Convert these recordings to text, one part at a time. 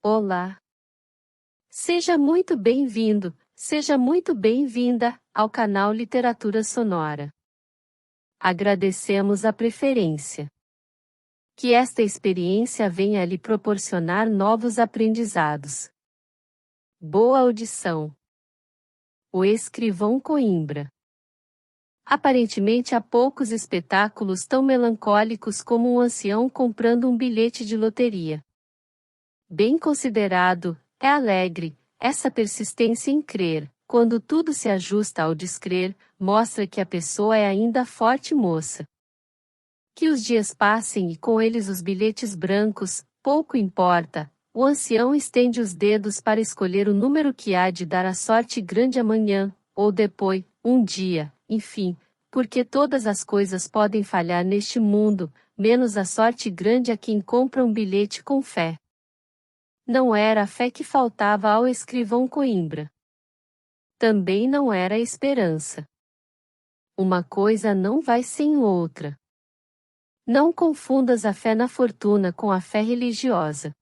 Olá! Seja muito bem-vindo, seja muito bem-vinda ao canal Literatura Sonora. Agradecemos a preferência. Que esta experiência venha a lhe proporcionar novos aprendizados. Boa audição. O Escrivão Coimbra. Aparentemente há poucos espetáculos tão melancólicos como um ancião comprando um bilhete de loteria. Bem considerado, é alegre, essa persistência em crer, quando tudo se ajusta ao descrer, mostra que a pessoa é ainda forte moça. Que os dias passem e com eles os bilhetes brancos, pouco importa, o ancião estende os dedos para escolher o número que há de dar a sorte grande amanhã, ou depois, um dia, enfim, porque todas as coisas podem falhar neste mundo, menos a sorte grande a quem compra um bilhete com fé. Não era a fé que faltava ao escrivão Coimbra. Também não era a esperança. Uma coisa não vai sem outra. Não confundas a fé na fortuna com a fé religiosa.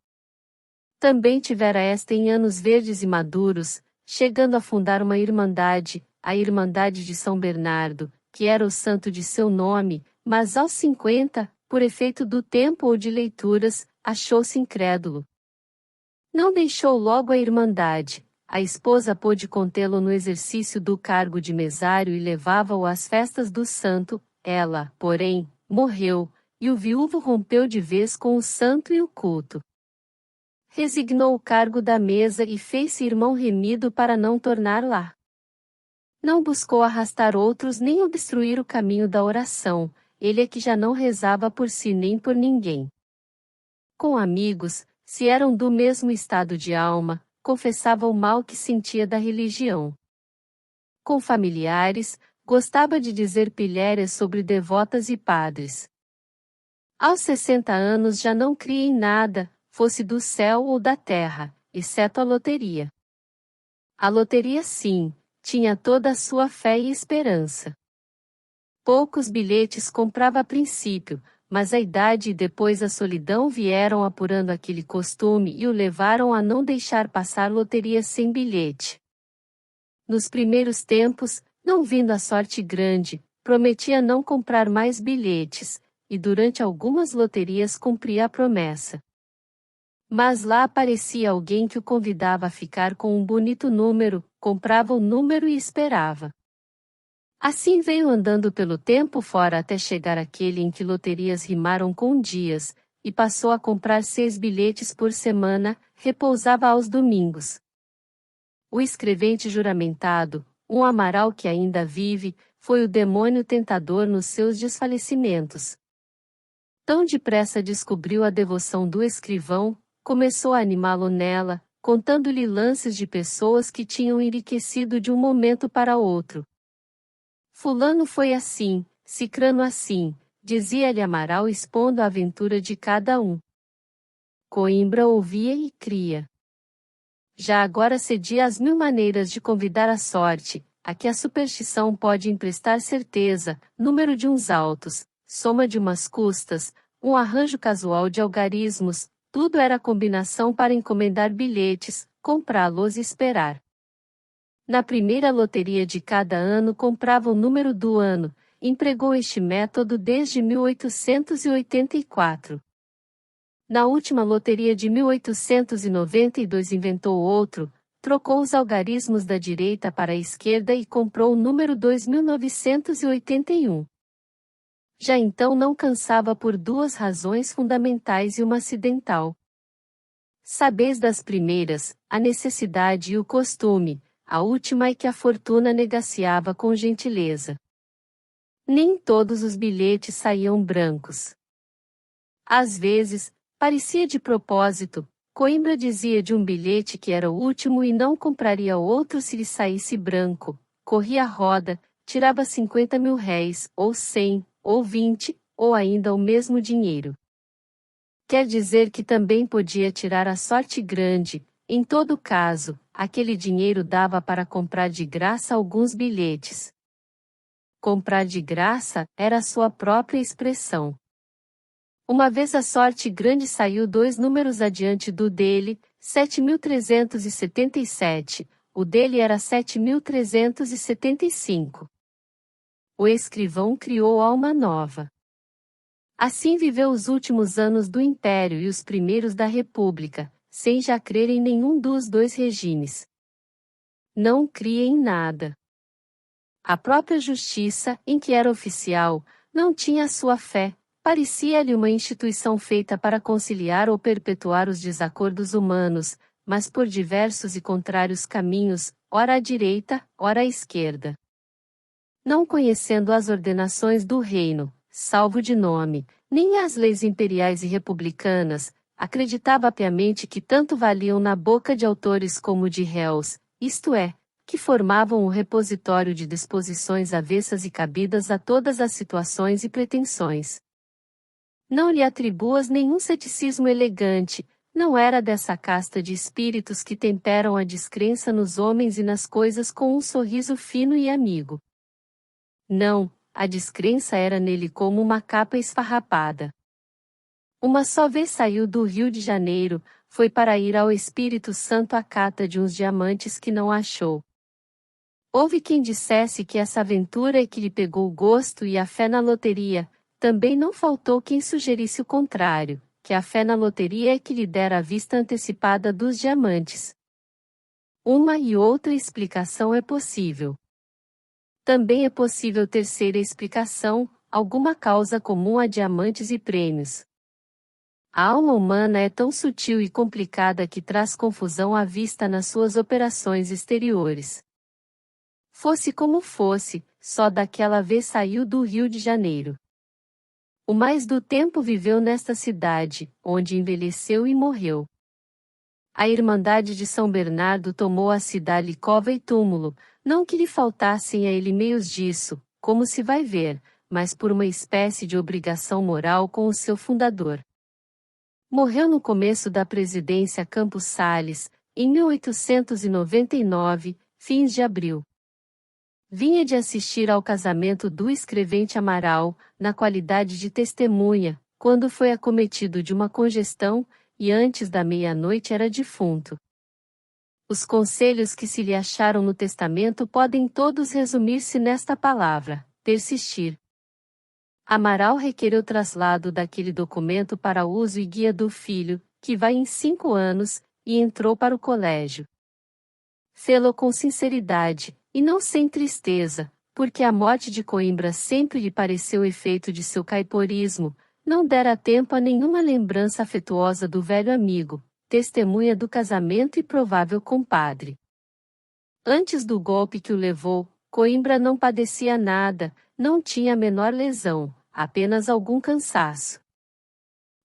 Também tivera esta em anos verdes e maduros, chegando a fundar uma irmandade, a Irmandade de São Bernardo, que era o santo de seu nome, mas aos 50, por efeito do tempo ou de leituras, achou-se incrédulo. Não deixou logo a irmandade, a esposa pôde contê-lo no exercício do cargo de mesário e levava-o às festas do santo, ela, porém, morreu, e o viúvo rompeu de vez com o santo e o culto. Resignou o cargo da mesa e fez-se irmão remido para não tornar lá. Não buscou arrastar outros nem obstruir o caminho da oração, ele é que já não rezava por si nem por ninguém. Com amigos, se eram do mesmo estado de alma, confessava o mal que sentia da religião. Com familiares, gostava de dizer pilhérias sobre devotas e padres. Aos 60 anos já não cria em nada, fosse do céu ou da terra, exceto a loteria. A loteria sim, tinha toda a sua fé e esperança. Poucos bilhetes comprava a princípio, mas a idade e depois a solidão vieram apurando aquele costume e o levaram a não deixar passar loteria sem bilhete. Nos primeiros tempos, não vindo a sorte grande, prometia não comprar mais bilhetes, e durante algumas loterias cumpria a promessa. Mas lá aparecia alguém que o convidava a ficar com um bonito número, comprava o número e esperava. Assim veio andando pelo tempo fora até chegar aquele em que loterias rimaram com dias, e passou a comprar 6 bilhetes por semana, repousava aos domingos. O escrevente juramentado, um Amaral que ainda vive, foi o demônio tentador nos seus desfalecimentos. Tão depressa descobriu a devoção do escrivão, começou a animá-lo nela, contando-lhe lances de pessoas que tinham enriquecido de um momento para outro. Fulano foi assim, Cicrano assim, dizia-lhe Amaral expondo a aventura de cada um. Coimbra ouvia e cria. Já agora cedia às 1000 maneiras de convidar a sorte, a que a superstição pode emprestar certeza, número de uns altos, soma de umas custas, um arranjo casual de algarismos, tudo era combinação para encomendar bilhetes, comprá-los e esperar. Na primeira loteria de cada ano comprava o número do ano, empregou este método desde 1884. Na última loteria de 1892 inventou outro, trocou os algarismos da direita para a esquerda e comprou o número 2981. Já então não cansava por 2 razões fundamentais e uma acidental. Sabeis das primeiras, a necessidade e o costume, a última é que a fortuna negaciava com gentileza. Nem todos os bilhetes saíam brancos. Às vezes, parecia de propósito, Coimbra dizia de um bilhete que era o último e não compraria outro se lhe saísse branco, corria a roda, tirava 50.000 réis, ou 100, ou 20, ou ainda o mesmo dinheiro. Quer dizer que também podia tirar a sorte grande, em todo caso, aquele dinheiro dava para comprar de graça alguns bilhetes. Comprar de graça era sua própria expressão. Uma vez a sorte grande saiu 2 números adiante do dele, 7.377, o dele era 7.375. O escrivão criou alma nova. Assim viveu os últimos anos do Império e os primeiros da República, sem já crer em nenhum dos dois regimes. Não cria em nada. A própria justiça, em que era oficial, não tinha sua fé, parecia-lhe uma instituição feita para conciliar ou perpetuar os desacordos humanos, mas por diversos e contrários caminhos, ora à direita, ora à esquerda. Não conhecendo as ordenações do reino, salvo de nome, nem as leis imperiais e republicanas, acreditava piamente que tanto valiam na boca de autores como de réus, isto é, que formavam o repositório de disposições avessas e cabidas a todas as situações e pretensões. Não lhe atribuas nenhum ceticismo elegante, não era dessa casta de espíritos que temperam a descrença nos homens e nas coisas com um sorriso fino e amigo. Não, a descrença era nele como uma capa esfarrapada. Uma só vez saiu do Rio de Janeiro, foi para ir ao Espírito Santo à cata de uns diamantes que não achou. Houve quem dissesse que essa aventura é que lhe pegou o gosto e a fé na loteria, também não faltou quem sugerisse o contrário, que a fé na loteria é que lhe dera a vista antecipada dos diamantes. Uma e outra explicação é possível. Também é possível terceira explicação, alguma causa comum a diamantes e prêmios. A alma humana é tão sutil e complicada que traz confusão à vista nas suas operações exteriores. Fosse como fosse, só daquela vez saiu do Rio de Janeiro. O mais do tempo viveu nesta cidade, onde envelheceu e morreu. A Irmandade de São Bernardo tomou a cidade cova e túmulo, não que lhe faltassem a ele meios disso, como se vai ver, mas por uma espécie de obrigação moral com o seu fundador. Morreu no começo da presidência Campos Salles, em 1899, fins de abril. Vinha de assistir ao casamento do escrevente Amaral, na qualidade de testemunha, quando foi acometido de uma congestão, e antes da meia-noite era defunto. Os conselhos que se lhe acharam no testamento podem todos resumir-se nesta palavra: persistir. Amaral requereu traslado daquele documento para uso e guia do filho, que vai em 5 anos, e entrou para o colégio. Fê-lo com sinceridade, e não sem tristeza, porque a morte de Coimbra sempre lhe pareceu efeito de seu caiporismo, não dera tempo a nenhuma lembrança afetuosa do velho amigo, testemunha do casamento e provável compadre. Antes do golpe que o levou, Coimbra não padecia nada, não tinha a menor lesão, apenas algum cansaço.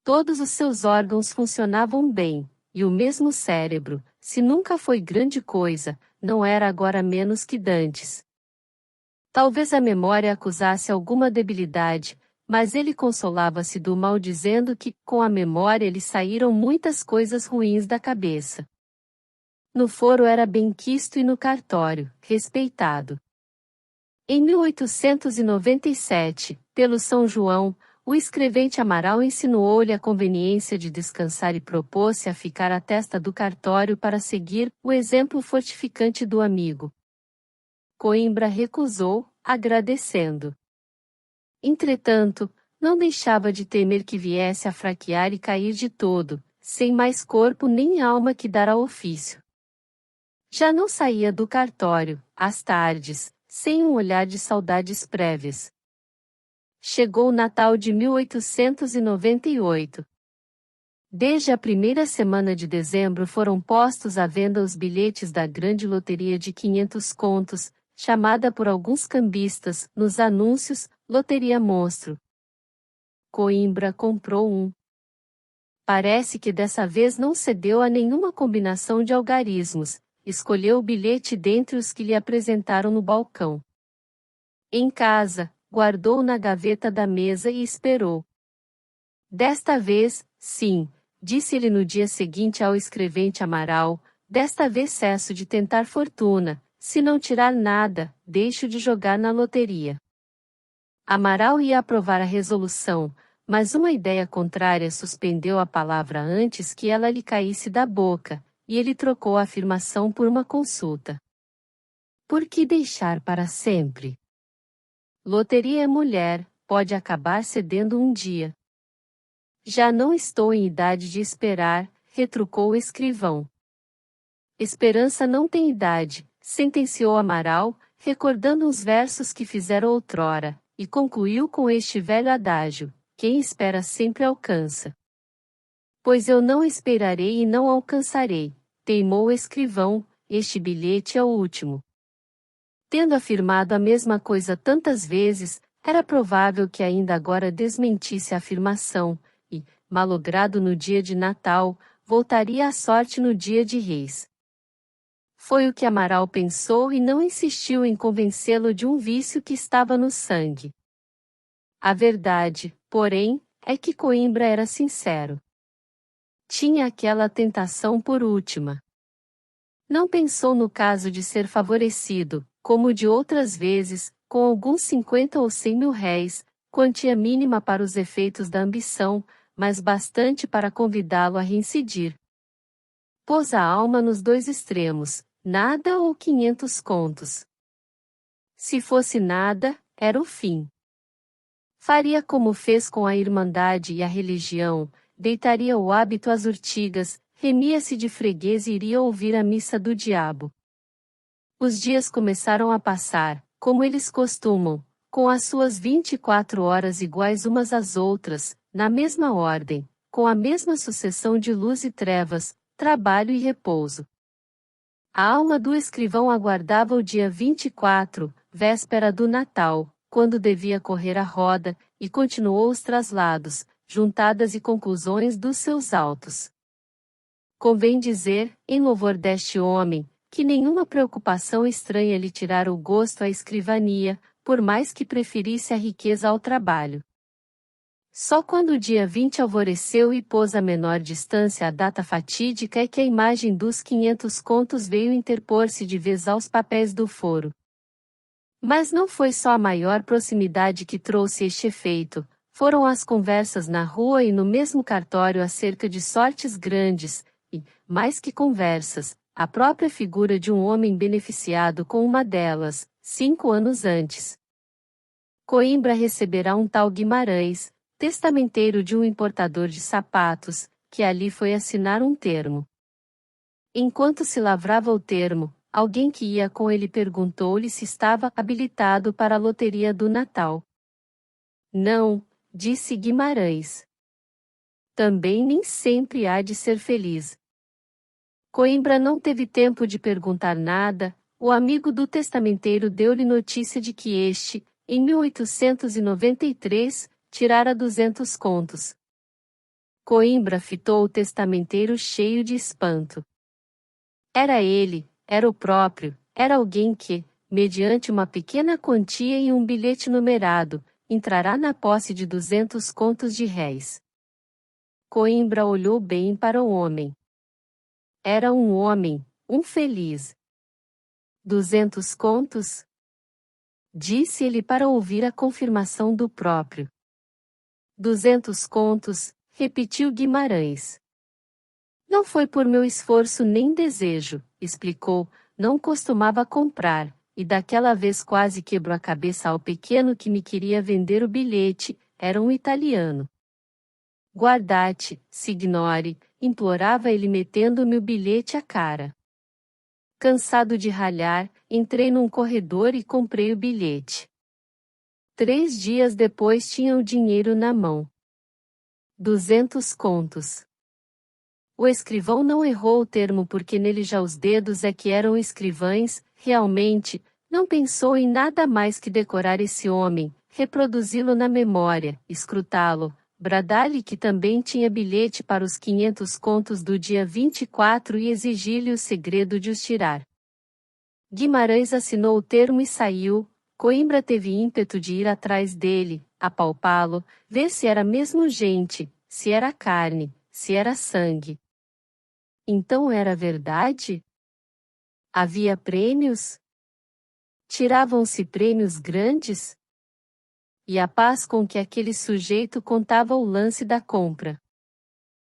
Todos os seus órgãos funcionavam bem, e o mesmo cérebro, se nunca foi grande coisa, não era agora menos que dantes. Talvez a memória acusasse alguma debilidade, mas ele consolava-se do mal dizendo que, com a memória lhe saíram muitas coisas ruins da cabeça. No foro era benquisto e no cartório, respeitado. Em 1897, pelo São João, o escrevente Amaral insinuou-lhe a conveniência de descansar e propôs-se a ficar à testa do cartório para seguir o exemplo fortificante do amigo. Coimbra recusou, agradecendo. Entretanto, não deixava de temer que viesse a fraquear e cair de todo, sem mais corpo nem alma que dar ao ofício. Já não saía do cartório, às tardes, sem um olhar de saudades prévias. Chegou o Natal de 1898. Desde a primeira semana de dezembro foram postos à venda os bilhetes da grande loteria de 500 contos, chamada por alguns cambistas, nos anúncios, Loteria Monstro. Coimbra comprou um. Parece que dessa vez não cedeu a nenhuma combinação de algarismos, escolheu o bilhete dentre os que lhe apresentaram no balcão. Em casa, guardou na gaveta da mesa e esperou. Desta vez, sim, disse-lhe no dia seguinte ao escrevente Amaral, desta vez cesso de tentar fortuna, se não tirar nada, deixo de jogar na loteria. Amaral ia aprovar a resolução, mas uma ideia contrária suspendeu a palavra antes que ela lhe caísse da boca, e ele trocou a afirmação por uma consulta. Por que deixar para sempre? Loteria é mulher, pode acabar cedendo um dia. Já não estou em idade de esperar, retrucou o escrivão. Esperança não tem idade, sentenciou Amaral, recordando os versos que fizera outrora, e concluiu com este velho adágio: quem espera sempre alcança. Pois eu não esperarei e não alcançarei, teimou o escrivão, este bilhete é o último. Tendo afirmado a mesma coisa tantas vezes, era provável que ainda agora desmentisse a afirmação, e, malogrado no dia de Natal, voltaria à sorte no dia de Reis. Foi o que Amaral pensou e não insistiu em convencê-lo de um vício que estava no sangue. A verdade, porém, é que Coimbra era sincero. Tinha aquela tentação por última. Não pensou no caso de ser favorecido, como de outras vezes, com alguns 50 ou 100 mil réis, quantia mínima para os efeitos da ambição, mas bastante para convidá-lo a reincidir. Pôs a alma nos dois extremos, nada ou 500 contos. Se fosse nada, era o fim. Faria como fez com a Irmandade e a religião, deitaria o hábito às urtigas, remia-se de freguês e iria ouvir a missa do diabo. Os dias começaram a passar, como eles costumam, com as suas 24 horas iguais umas às outras, na mesma ordem, com a mesma sucessão de luz e trevas, trabalho e repouso. A alma do escrivão aguardava o dia 24, véspera do Natal, quando devia correr a roda, e continuou os traslados, juntadas e conclusões dos seus autos. Convém dizer, em louvor deste homem, que nenhuma preocupação estranha lhe tirara o gosto à escrivania, por mais que preferisse a riqueza ao trabalho. Só quando o dia 20 alvoreceu e pôs a menor distância a data fatídica é que a imagem dos 500 contos veio interpor-se de vez aos papéis do foro. Mas não foi só a maior proximidade que trouxe este efeito, foram as conversas na rua e no mesmo cartório acerca de sortes grandes, e, mais que conversas, a própria figura de um homem beneficiado com uma delas, 5 anos antes. Coimbra receberá um tal Guimarães, testamenteiro de um importador de sapatos, que ali foi assinar um termo. Enquanto se lavrava o termo, alguém que ia com ele perguntou-lhe se estava habilitado para a loteria do Natal. Não, disse Guimarães. Também nem sempre há de ser feliz. Coimbra não teve tempo de perguntar nada, o amigo do testamenteiro deu-lhe notícia de que este, em 1893, tirara 200 contos. Coimbra fitou o testamenteiro cheio de espanto. Era ele, era o próprio, era alguém que, mediante uma pequena quantia e um bilhete numerado, entrará na posse de 200 contos de réis. Coimbra olhou bem para o homem. Era um homem, um feliz. 200 contos? Disse ele para ouvir a confirmação do próprio. 200 contos, repetiu Guimarães. Não foi por meu esforço nem desejo, explicou, não costumava comprar, e daquela vez quase quebrou a cabeça ao pequeno que me queria vender o bilhete, era um italiano. Guardate, signore, implorava ele metendo-me o bilhete à cara. Cansado de ralhar, entrei num corredor e comprei o bilhete. 3 dias depois tinha o dinheiro na mão. 200 contos. O escrivão não errou o termo porque nele já os dedos é que eram escrivães, realmente, não pensou em nada mais que decorar esse homem, reproduzi-lo na memória, escrutá-lo, bradar-lhe que também tinha bilhete para os 500 contos do dia 24 e exigir-lhe o segredo de os tirar. Guimarães assinou o termo e saiu. Coimbra teve ímpeto de ir atrás dele, apalpá-lo, ver se era mesmo gente, se era carne, se era sangue. Então era verdade? Havia prêmios? Tiravam-se prêmios grandes? E a paz com que aquele sujeito contava o lance da compra.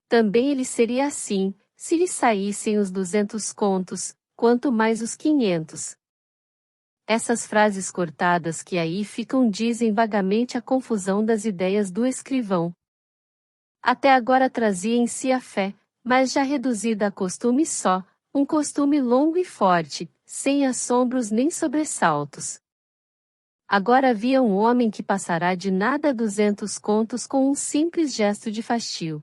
Também ele seria assim, se lhe saíssem os 200 contos, quanto mais os 500. Essas frases cortadas que aí ficam dizem vagamente a confusão das ideias do escrivão. Até agora trazia em si a fé, mas já reduzida a costume só, um costume longo e forte, sem assombros nem sobressaltos. Agora havia um homem que passará de nada a 200 contos com um simples gesto de fastio.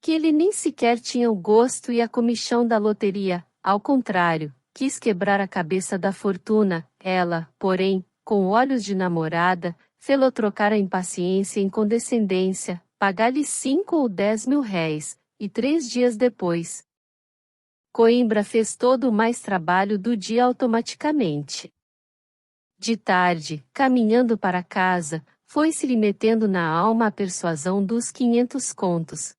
Que ele nem sequer tinha o gosto e a comichão da loteria, ao contrário, quis quebrar a cabeça da fortuna, ela, porém, com olhos de namorada, fê-lo trocar a impaciência em condescendência, pagar-lhe 5 ou 10 mil réis, e 3 dias depois. Coimbra fez todo o mais trabalho do dia automaticamente. De tarde, caminhando para casa, foi-se-lhe metendo na alma a persuasão dos 500 contos.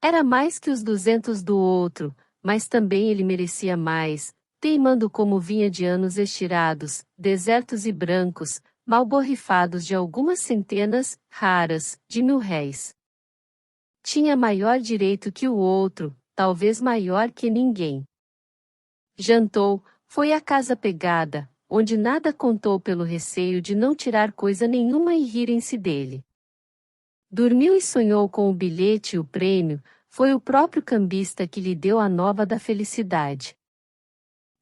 Era mais que os 200 do outro, mas também ele merecia mais, teimando como vinha de anos estirados, desertos e brancos, mal borrifados de algumas centenas, raras, de 1000 réis. Tinha maior direito que o outro, talvez maior que ninguém. Jantou, foi à casa pegada, onde nada contou pelo receio de não tirar coisa nenhuma e rirem-se dele. Dormiu e sonhou com o bilhete e o prêmio, foi o próprio cambista que lhe deu a nova da felicidade.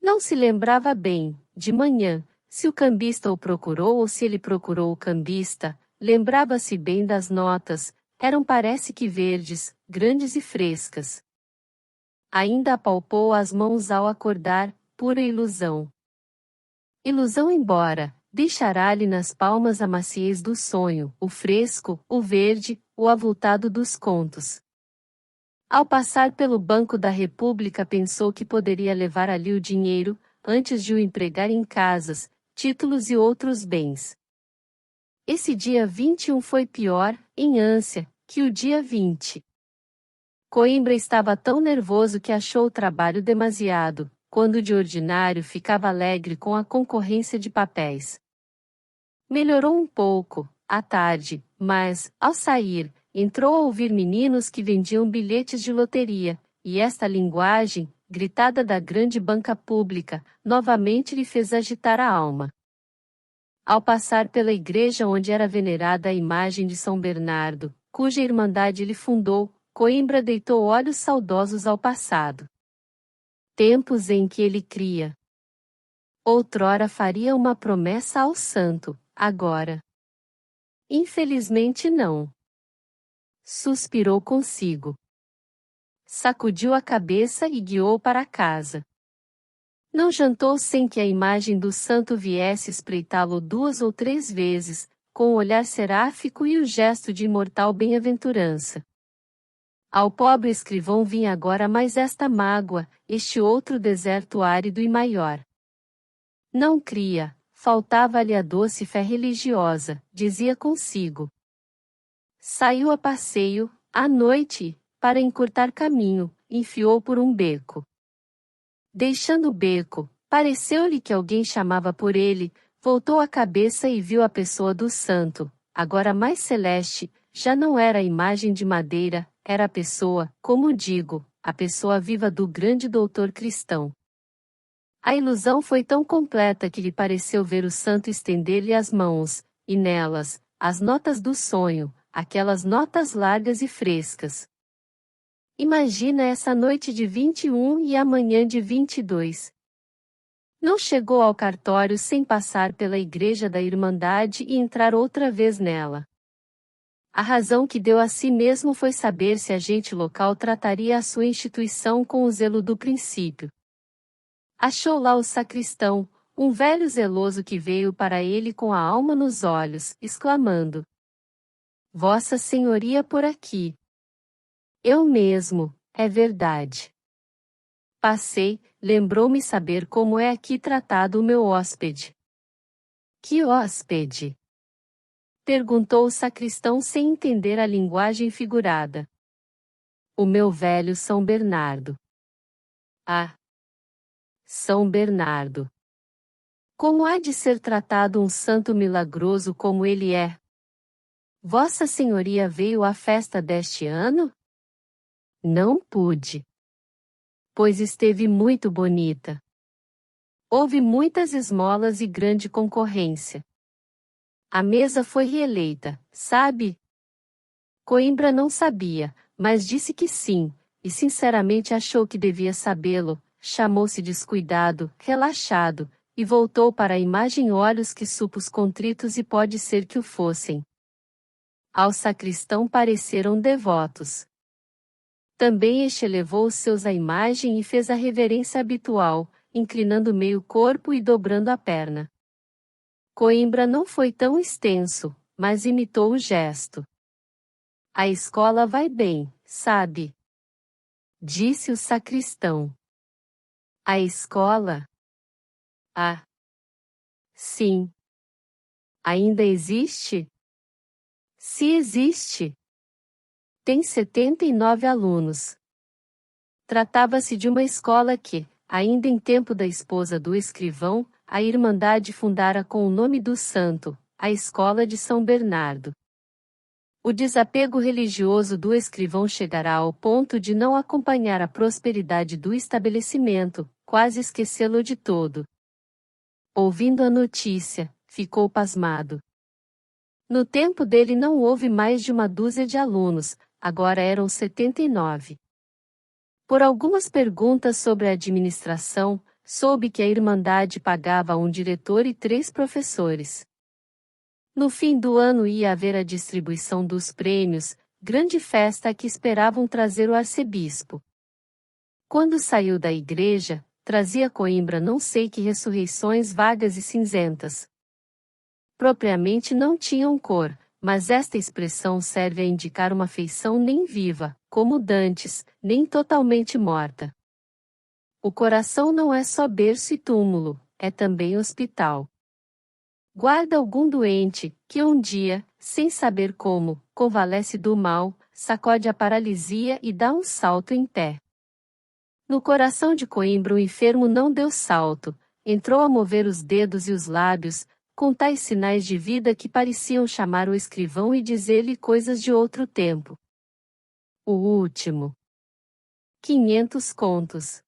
Não se lembrava bem, de manhã, se o cambista o procurou ou se ele procurou o cambista, lembrava-se bem das notas, eram parece que verdes, grandes e frescas. Ainda apalpou as mãos ao acordar, pura ilusão. Ilusão embora, deixará-lhe nas palmas a maciez do sonho, o fresco, o verde, o avultado dos contos. Ao passar pelo Banco da República pensou que poderia levar ali o dinheiro, antes de o empregar em casas, títulos e outros bens. Esse dia 21 foi pior, em ânsia, que o dia 20. Coimbra estava tão nervoso que achou o trabalho demasiado, quando de ordinário ficava alegre com a concorrência de papéis. Melhorou um pouco, à tarde, mas, ao sair, entrou a ouvir meninos que vendiam bilhetes de loteria, e esta linguagem, gritada da grande banca pública, novamente lhe fez agitar a alma. Ao passar pela igreja onde era venerada a imagem de São Bernardo, cuja irmandade ele fundou, Coimbra deitou olhos saudosos ao passado. Tempos em que ele cria. Outrora faria uma promessa ao santo, agora. Infelizmente não. Suspirou consigo. Sacudiu a cabeça e guiou para casa. Não jantou sem que a imagem do santo viesse espreitá-lo 2 ou 3 vezes, com o olhar seráfico e o gesto de imortal bem-aventurança. Ao pobre escrivão vinha agora mais esta mágoa, este outro deserto árido e maior. Não cria, faltava-lhe a doce fé religiosa, dizia consigo. Saiu a passeio, à noite, para encurtar caminho, enfiou por um beco. Deixando o beco, pareceu-lhe que alguém chamava por ele, voltou a cabeça e viu a pessoa do santo, agora mais celeste, já não era a imagem de madeira, era a pessoa, como digo, a pessoa viva do grande doutor cristão. A ilusão foi tão completa que lhe pareceu ver o santo estender-lhe as mãos, e nelas, as notas do sonho, aquelas notas largas e frescas. Imagina essa noite de 21 e amanhã de 22. Não chegou ao cartório sem passar pela igreja da Irmandade e entrar outra vez nela. A razão que deu a si mesmo foi saber se a gente local trataria a sua instituição com o zelo do princípio. Achou lá o sacristão, um velho zeloso que veio para ele com a alma nos olhos, exclamando: Vossa Senhoria por aqui. Eu mesmo, é verdade. Passei, lembrou-me saber como é aqui tratado o meu hóspede. Que hóspede? Perguntou o sacristão sem entender a linguagem figurada. O meu velho São Bernardo. Ah! São Bernardo. Como há de ser tratado um santo milagroso como ele é? Vossa Senhoria veio à festa deste ano? Não pude. Pois esteve muito bonita. Houve muitas esmolas e grande concorrência. A mesa foi reeleita, sabe? Coimbra não sabia, mas disse que sim, e sinceramente achou que devia sabê-lo, chamou-se descuidado, relaxado, e voltou para a imagem olhos que supos contritos e pode ser que o fossem. Ao sacristão pareceram devotos. Também este elevou os seus à imagem e fez a reverência habitual, inclinando meio corpo e dobrando a perna. Coimbra não foi tão extenso, mas imitou o gesto. A escola vai bem, sabe? Disse o sacristão. A escola? Ah. Sim. Ainda existe? Se existe. Tem 79 alunos. Tratava-se de uma escola que, ainda em tempo da esposa do escrivão, a Irmandade fundara com o nome do santo, a Escola de São Bernardo. O desapego religioso do escrivão chegará ao ponto de não acompanhar a prosperidade do estabelecimento, quase esquecê-lo de todo. Ouvindo a notícia, ficou pasmado. No tempo dele não houve mais de uma dúzia de alunos, agora eram 79. Por algumas perguntas sobre a administração, soube que a Irmandade pagava um diretor e 3 professores. No fim do ano ia haver a distribuição dos prêmios, grande festa a que esperavam trazer o arcebispo. Quando saiu da igreja, trazia Coimbra não sei que ressurreições vagas e cinzentas. Propriamente não tinham cor, mas esta expressão serve a indicar uma feição nem viva, como dantes, nem totalmente morta. O coração não é só berço e túmulo, é também hospital. Guarda algum doente, que um dia, sem saber como, convalesce do mal, sacode a paralisia e dá um salto em pé. No coração de Coimbra o enfermo não deu salto, entrou a mover os dedos e os lábios, com tais sinais de vida que pareciam chamar o escrivão e dizer-lhe coisas de outro tempo. O último. 500 contos.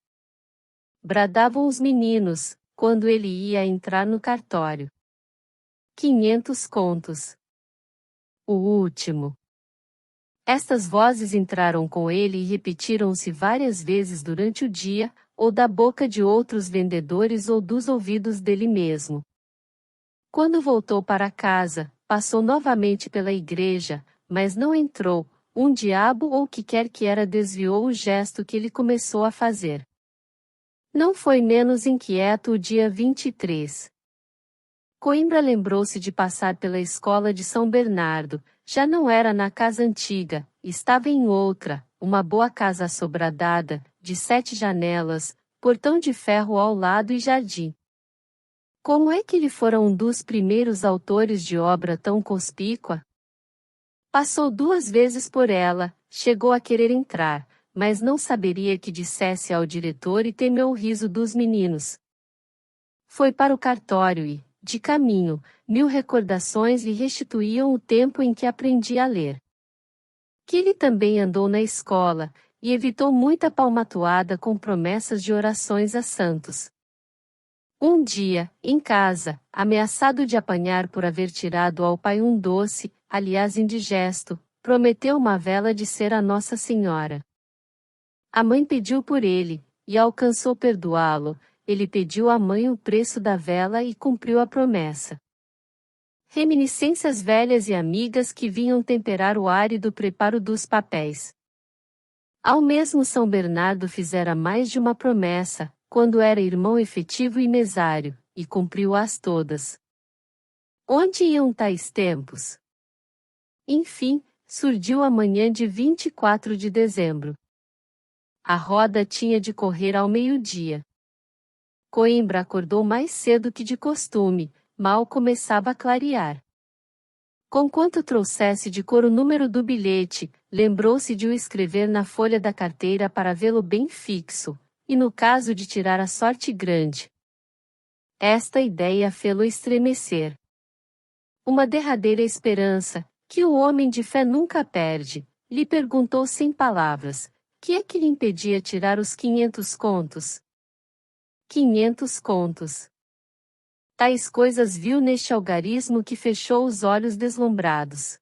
Bradavam os meninos, quando ele ia entrar no cartório. 500 contos. O último. Estas vozes entraram com ele e repetiram-se várias vezes durante o dia, ou da boca de outros vendedores ou dos ouvidos dele mesmo. Quando voltou para casa, passou novamente pela igreja, mas não entrou, um diabo ou o que quer que era desviou o gesto que ele começou a fazer. Não foi menos inquieto o dia 23. Coimbra lembrou-se de passar pela escola de São Bernardo, já não era na casa antiga, estava em outra, uma boa casa assobradada, de 7 janelas, portão de ferro ao lado e jardim. Como é que ele fora um dos primeiros autores de obra tão conspícua? Passou 2 vezes por ela, chegou a querer entrar, mas não saberia que dissesse ao diretor e temeu o riso dos meninos. Foi para o cartório e, de caminho, 1000 recordações lhe restituíam o tempo em que aprendia a ler. Que ele também andou na escola, e evitou muita palmatoada com promessas de orações a santos. Um dia, em casa, ameaçado de apanhar por haver tirado ao pai um doce, aliás indigesto, prometeu uma vela de ser a Nossa Senhora. A mãe pediu por ele, e alcançou perdoá-lo. Ele pediu à mãe o preço da vela e cumpriu a promessa. Reminiscências velhas e amigas que vinham temperar o árido preparo dos papéis. Ao mesmo São Bernardo fizera mais de uma promessa, quando era irmão efetivo e mesário, e cumpriu-as todas. Onde iam tais tempos? Enfim, surgiu a manhã de 24 de dezembro. A roda tinha de correr ao meio-dia. Coimbra acordou mais cedo que de costume, mal começava a clarear. Conquanto trouxesse de cor o número do bilhete, lembrou-se de o escrever na folha da carteira para vê-lo bem fixo, e no caso de tirar a sorte grande. Esta ideia fê-lo estremecer. Uma derradeira esperança, que o homem de fé nunca perde, lhe perguntou sem palavras: Que é que lhe impedia tirar os 500 contos? 500 contos. Tais coisas viu neste algarismo que fechou os olhos deslumbrados.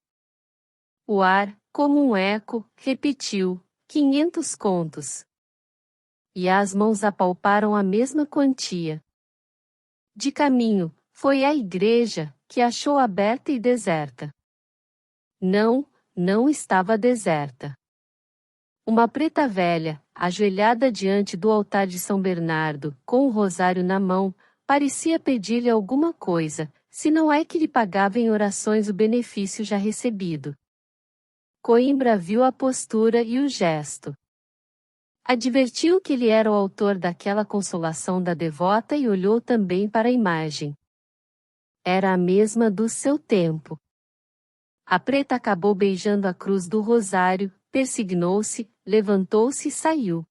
O ar, como um eco, repetiu, 500 contos. E as mãos apalparam a mesma quantia. De caminho, foi à igreja, que achou aberta e deserta. Não, não estava deserta. Uma preta velha, ajoelhada diante do altar de São Bernardo, com o rosário na mão, parecia pedir-lhe alguma coisa, se não é que lhe pagava em orações o benefício já recebido. Coimbra viu a postura e o gesto. Advertiu que ele era o autor daquela consolação da devota e olhou também para a imagem. Era a mesma do seu tempo. A preta acabou beijando a cruz do rosário, persignou-se, levantou-se e saiu.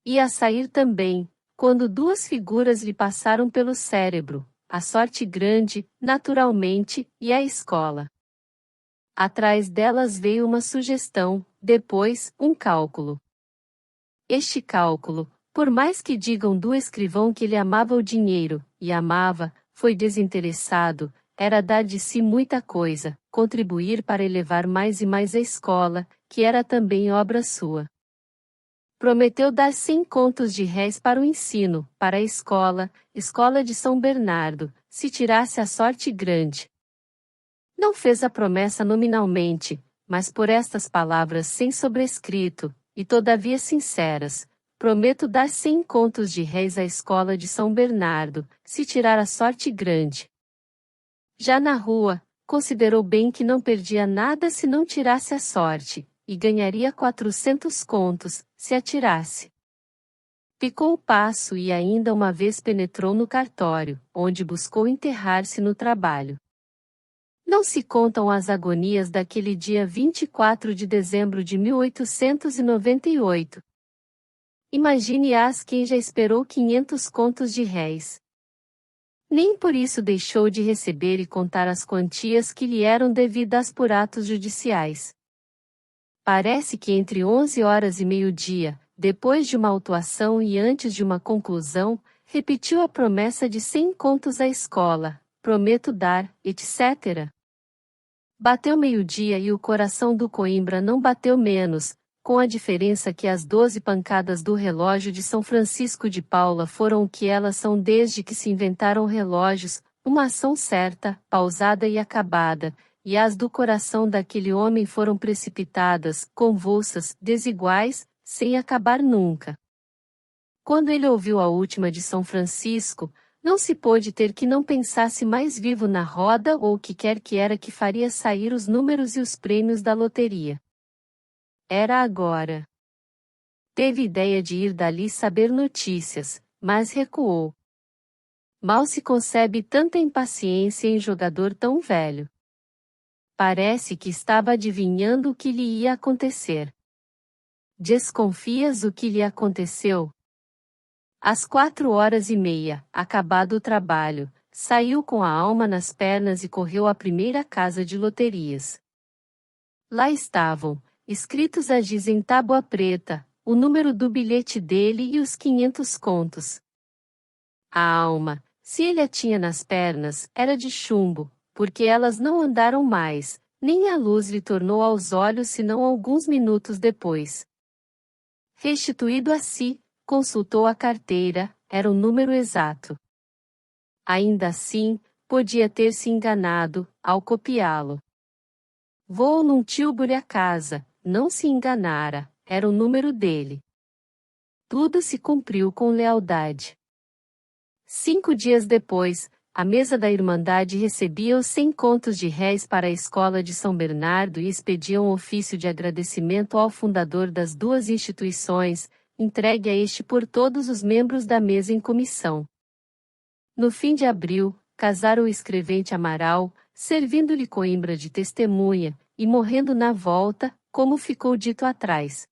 Ia sair também, quando duas figuras lhe passaram pelo cérebro, a sorte grande, naturalmente, e a escola. Atrás delas veio uma sugestão, depois, um cálculo. Este cálculo, por mais que digam do escrivão que ele amava o dinheiro, e amava, foi desinteressado, era dar de si muita coisa, contribuir para elevar mais e mais a escola, que era também obra sua. Prometeu dar 100 contos de réis para o ensino, para a escola de São Bernardo, se tirasse a sorte grande. Não fez a promessa nominalmente, mas por estas palavras sem sobrescrito, e todavia sinceras, prometo dar 100 contos de réis à escola de São Bernardo, se tirar a sorte grande. Já na rua, considerou bem que não perdia nada se não tirasse a sorte, e ganharia 400 contos, se atirasse. Picou o passo e ainda uma vez penetrou no cartório, onde buscou enterrar-se no trabalho. Não se contam as agonias daquele dia 24 de dezembro de 1898. Imagine-as quem já esperou 500 contos de réis. Nem por isso deixou de receber e contar as quantias que lhe eram devidas por atos judiciais. Parece que entre 11 horas e meio-dia, depois de uma autuação e antes de uma conclusão, repetiu a promessa de 100 contos à escola, prometo dar, etc. Bateu meio-dia e o coração do Coimbra não bateu menos, com a diferença que as 12 pancadas do relógio de São Francisco de Paula foram o que elas são desde que se inventaram relógios, uma ação certa, pausada e acabada, e as do coração daquele homem foram precipitadas, convulsas, desiguais, sem acabar nunca. Quando ele ouviu a última de São Francisco, não se pôde ter que não pensasse mais vivo na roda ou o que quer que era que faria sair os números e os prêmios da loteria. Era agora. Teve ideia de ir dali saber notícias, mas recuou. Mal se concebe tanta impaciência em jogador tão velho. Parece que estava adivinhando o que lhe ia acontecer. Desconfias o que lhe aconteceu? Às 4h30, acabado o trabalho, saiu com a alma nas pernas e correu à primeira casa de loterias. Lá estavam, escritos a giz em tábua preta, o número do bilhete dele e os 500 contos. A alma, se ele a tinha nas pernas, era de chumbo, porque elas não andaram mais, nem a luz lhe tornou aos olhos senão alguns minutos depois. Restituído a si, consultou a carteira, era o número exato. Ainda assim, podia ter se enganado, ao copiá-lo. Vou num tílbure à casa, não se enganara, era o número dele. Tudo se cumpriu com lealdade. 5 dias depois, a mesa da Irmandade recebia os 100 contos de réis para a escola de São Bernardo e expedia um ofício de agradecimento ao fundador das duas instituições, entregue a este por todos os membros da mesa em comissão. No fim de abril, casara o escrevente Amaral, servindo-lhe Coimbra de testemunha, e morrendo na volta, como ficou dito atrás.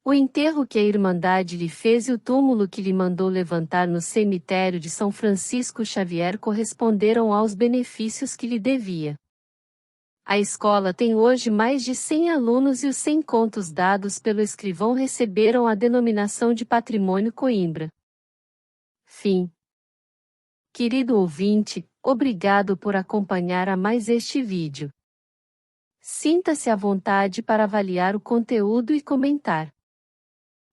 O enterro que a Irmandade lhe fez e o túmulo que lhe mandou levantar no cemitério de São Francisco Xavier corresponderam aos benefícios que lhe devia. A escola tem hoje mais de 100 alunos e os 100 contos dados pelo escrivão receberam a denominação de Patrimônio Coimbra. Fim. Querido ouvinte, obrigado por acompanhar a mais este vídeo. Sinta-se à vontade para avaliar o conteúdo e comentar.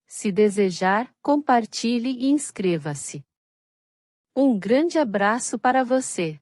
Se desejar, compartilhe e inscreva-se. Um grande abraço para você.